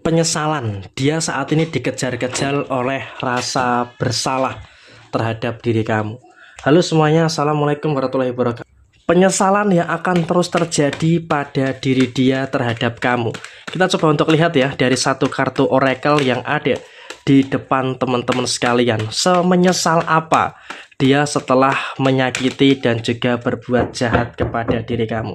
Penyesalan, dia saat ini dikejar-kejar oleh rasa bersalah terhadap diri kamu. Halo semuanya, assalamualaikum warahmatullahi wabarakatuh. Penyesalan yang akan terus terjadi pada diri dia terhadap kamu. Kita coba untuk lihat ya dari satu kartu oracle yang ada di depan teman-teman sekalian. Semenyesal apa dia setelah menyakiti dan juga berbuat jahat kepada diri kamu.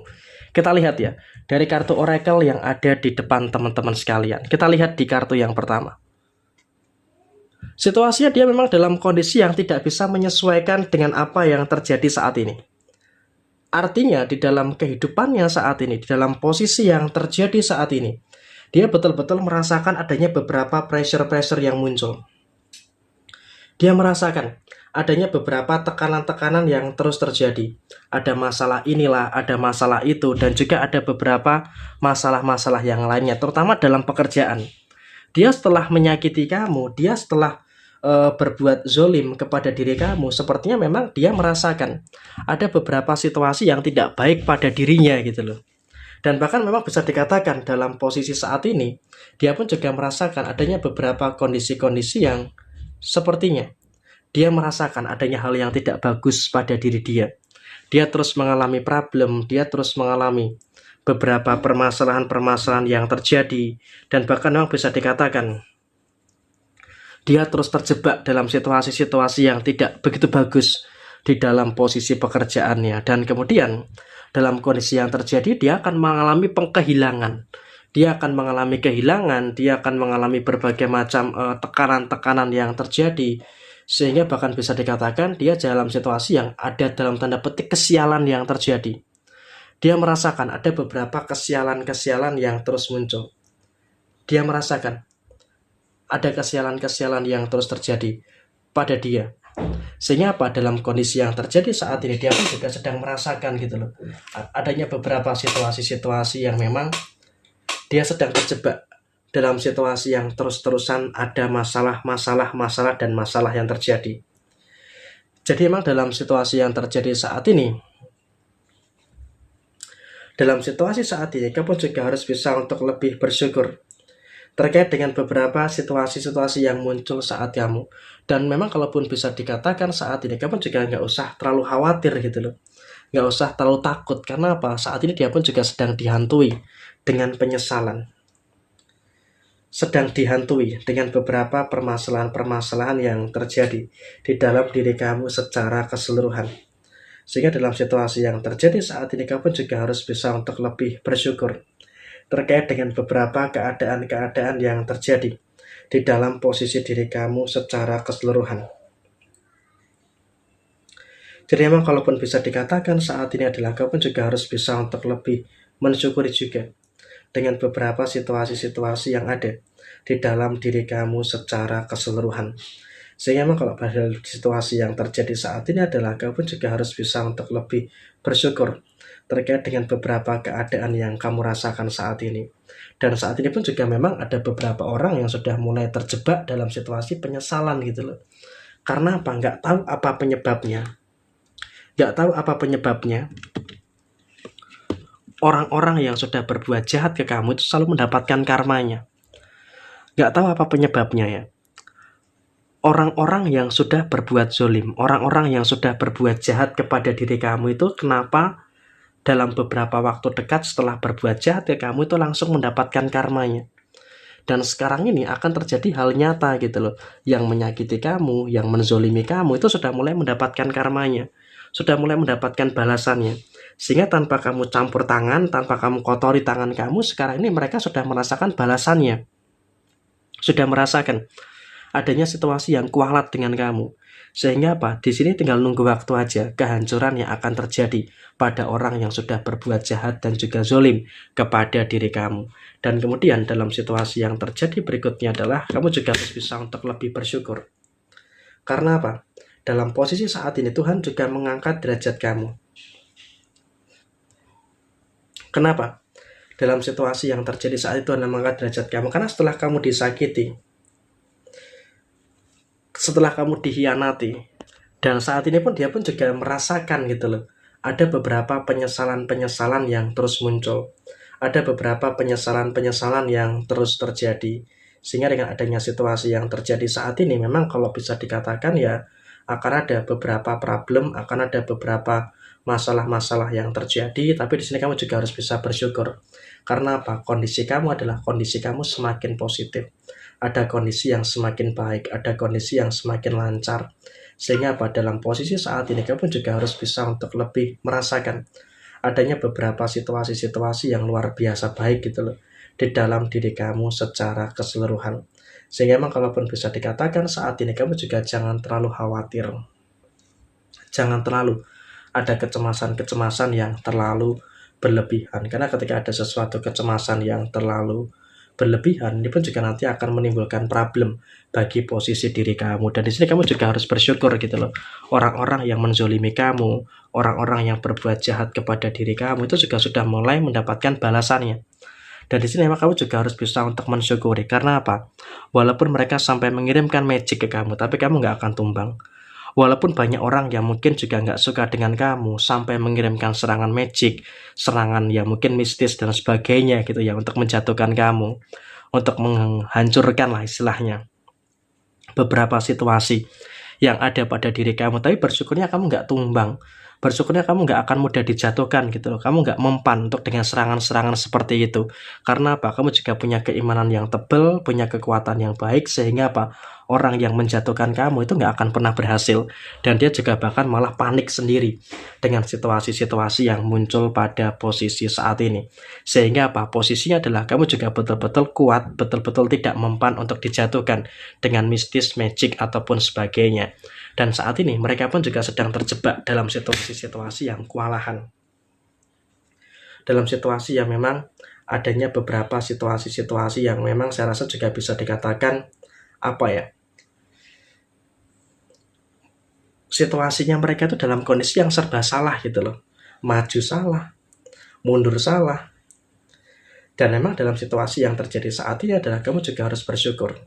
Kita lihat ya dari kartu oracle yang ada di depan teman-teman sekalian. Kita lihat di kartu yang pertama. Situasinya dia memang dalam kondisi yang tidak bisa menyesuaikan dengan apa yang terjadi saat ini. Artinya di dalam kehidupannya saat ini, di dalam posisi yang terjadi saat ini, dia betul-betul merasakan adanya beberapa pressure-pressure yang muncul. Dia merasakan adanya beberapa tekanan-tekanan yang terus terjadi. Ada masalah inilah, ada masalah itu, dan juga ada beberapa masalah-masalah yang lainnya, terutama dalam pekerjaan. Dia setelah menyakiti kamu, dia setelah berbuat zolim kepada diri kamu, sepertinya memang dia merasakan ada beberapa situasi yang tidak baik pada dirinya gitu loh. Dan bahkan memang bisa dikatakan dalam posisi saat ini, dia pun juga merasakan adanya beberapa kondisi-kondisi yang sepertinya dia merasakan adanya hal yang tidak bagus pada diri dia. Dia terus mengalami problem, dia terus mengalami beberapa permasalahan-permasalahan yang terjadi, dan bahkan memang bisa dikatakan dia terus terjebak dalam situasi-situasi yang tidak begitu bagus di dalam posisi pekerjaannya. Dan kemudian dalam kondisi yang terjadi, dia akan mengalami kehilangan. Dia akan mengalami kehilangan, dia akan mengalami berbagai macam tekanan-tekanan yang terjadi, sehingga bahkan bisa dikatakan dia dalam situasi yang ada dalam tanda petik kesialan yang terjadi. Dia merasakan ada beberapa kesialan-kesialan yang terus muncul. Dia merasakan ada kesialan-kesialan yang terus terjadi pada dia. Sehingga apa, dalam kondisi yang terjadi saat ini, dia pun juga sedang merasakan gitu loh, adanya beberapa situasi-situasi yang memang dia sedang terjebak dalam situasi yang terus-terusan ada masalah dan masalah yang terjadi. Jadi memang dalam situasi yang terjadi saat ini, kamu juga harus bisa untuk lebih bersyukur terkait dengan beberapa situasi-situasi yang muncul saat kamu. Dan memang kalaupun bisa dikatakan saat ini, kamu juga nggak usah terlalu khawatir gitu loh, nggak usah terlalu takut. Karena apa? Saat ini dia pun juga sedang dihantui dengan penyesalan, sedang dihantui dengan beberapa permasalahan-permasalahan yang terjadi di dalam diri kamu secara keseluruhan. Sehingga dalam situasi yang terjadi saat ini, kamu juga harus bisa untuk lebih bersyukur terkait dengan beberapa keadaan-keadaan yang terjadi di dalam posisi diri kamu secara keseluruhan. Jadi memang kalaupun bisa dikatakan saat ini adalah kamu juga harus bisa untuk lebih mensyukuri juga dengan beberapa situasi-situasi yang ada di dalam diri kamu secara keseluruhan. Sehingga memang kalau pada situasi yang terjadi saat ini adalah kamu juga harus bisa untuk lebih bersyukur terkait dengan beberapa keadaan yang kamu rasakan saat ini. Dan saat ini pun juga memang ada beberapa orang yang sudah mulai terjebak dalam situasi penyesalan gitu loh. Karena apa? Nggak tahu apa penyebabnya. Orang-orang yang sudah berbuat jahat ke kamu itu selalu mendapatkan karmanya. Nggak tahu apa penyebabnya ya. Orang-orang yang sudah berbuat zolim, orang-orang yang sudah berbuat jahat kepada diri kamu itu kenapa dalam beberapa waktu dekat setelah berbuat jahat ke kamu itu langsung mendapatkan karmanya. Dan sekarang ini akan terjadi hal nyata gitu loh. Yang menyakiti kamu, yang menzolimi kamu itu sudah mulai mendapatkan karmanya, sudah mulai mendapatkan balasannya. Sehingga tanpa kamu campur tangan, tanpa kamu kotori tangan kamu, sekarang ini mereka sudah merasakan balasannya. Sudah merasakan adanya situasi yang kualat dengan kamu. Sehingga apa? Di sini tinggal nunggu waktu aja kehancuran yang akan terjadi pada orang yang sudah berbuat jahat dan juga zolim kepada diri kamu. Dan kemudian dalam situasi yang terjadi berikutnya adalah kamu juga harus bisa untuk lebih bersyukur. Karena apa? Dalam posisi saat ini Tuhan juga mengangkat derajat kamu. Kenapa? Dalam situasi yang terjadi saat itu Tuhan mengangkat derajat kamu. Karena setelah kamu disakiti, setelah kamu dikhianati, dan saat ini pun dia pun juga merasakan gitu loh, ada beberapa penyesalan-penyesalan yang terus muncul, ada beberapa penyesalan-penyesalan yang terus terjadi. Sehingga dengan adanya situasi yang terjadi saat ini, memang kalau bisa dikatakan ya akan ada beberapa problem, akan ada beberapa masalah-masalah yang terjadi, tapi di sini kamu juga harus bisa bersyukur. Karena apa? Kondisi kamu adalah kondisi kamu semakin positif. Ada kondisi yang semakin baik, ada kondisi yang semakin lancar. Sehingga apa? Dalam posisi saat ini kamu juga harus bisa untuk lebih merasakan adanya beberapa situasi-situasi yang luar biasa baik gitu loh di dalam diri kamu secara keseluruhan. Sehingga emang kalaupun bisa dikatakan saat ini kamu juga jangan terlalu khawatir. Jangan terlalu ada kecemasan-kecemasan yang terlalu berlebihan. Karena ketika ada sesuatu kecemasan yang terlalu berlebihan, ini pun juga nanti akan menimbulkan problem bagi posisi diri kamu. Dan di sini kamu juga harus bersyukur gitu loh. Orang-orang yang menzolimi kamu, orang-orang yang berbuat jahat kepada diri kamu itu juga sudah mulai mendapatkan balasannya. Dan di sini memang kamu juga harus bisa untuk mensyukuri. Karena apa? Walaupun mereka sampai mengirimkan magic ke kamu, tapi kamu nggak akan tumbang. Walaupun banyak orang yang mungkin juga nggak suka dengan kamu, sampai mengirimkan serangan magic, serangan ya mungkin mistis dan sebagainya gitu ya, untuk menjatuhkan kamu, untuk menghancurkan lah istilahnya beberapa situasi yang ada pada diri kamu. Tapi bersyukurnya kamu nggak tumbang, bersyukurnya kamu nggak akan mudah dijatuhkan gitu loh. Kamu nggak mempan untuk dengan serangan-serangan seperti itu. Karena apa? Kamu juga punya keimanan yang tebal, punya kekuatan yang baik, sehingga apa? Orang yang menjatuhkan kamu itu nggak akan pernah berhasil. Dan dia juga bahkan malah panik sendiri dengan situasi-situasi yang muncul pada posisi saat ini. Sehingga apa? Posisinya adalah kamu juga betul-betul kuat, betul-betul tidak mempan untuk dijatuhkan dengan mistis, magic, ataupun sebagainya. Dan saat ini mereka pun juga sedang terjebak dalam situasi-situasi yang kewalahan. Dalam situasi yang memang adanya beberapa situasi-situasi yang memang saya rasa juga bisa dikatakan apa ya? Situasinya mereka itu dalam kondisi yang serba salah gitu loh. Maju salah, mundur salah. Dan memang dalam situasi yang terjadi saat ini adalah kamu juga harus bersyukur.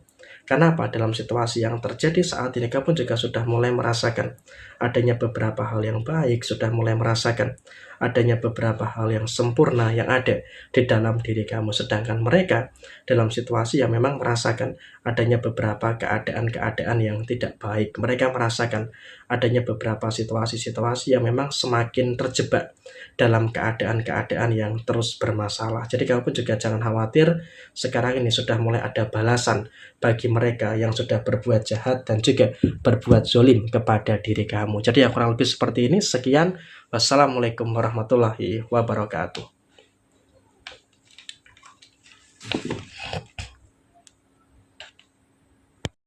Karena apa? Dalam situasi yang terjadi saat ini kamu juga sudah mulai merasakan adanya beberapa hal yang baik, sudah mulai merasakan adanya beberapa hal yang sempurna yang ada di dalam diri kamu. Sedangkan mereka dalam situasi yang memang merasakan adanya beberapa keadaan-keadaan yang tidak baik. Mereka merasakan adanya beberapa situasi-situasi yang memang semakin terjebak dalam keadaan-keadaan yang terus bermasalah. Jadi kamu pun juga jangan khawatir, sekarang ini sudah mulai ada balasan bagi mereka yang sudah berbuat jahat dan juga berbuat zolim kepada diri kamu. Jadi yang kurang lebih seperti ini. Sekian. Wassalamualaikum warahmatullahi wabarakatuh.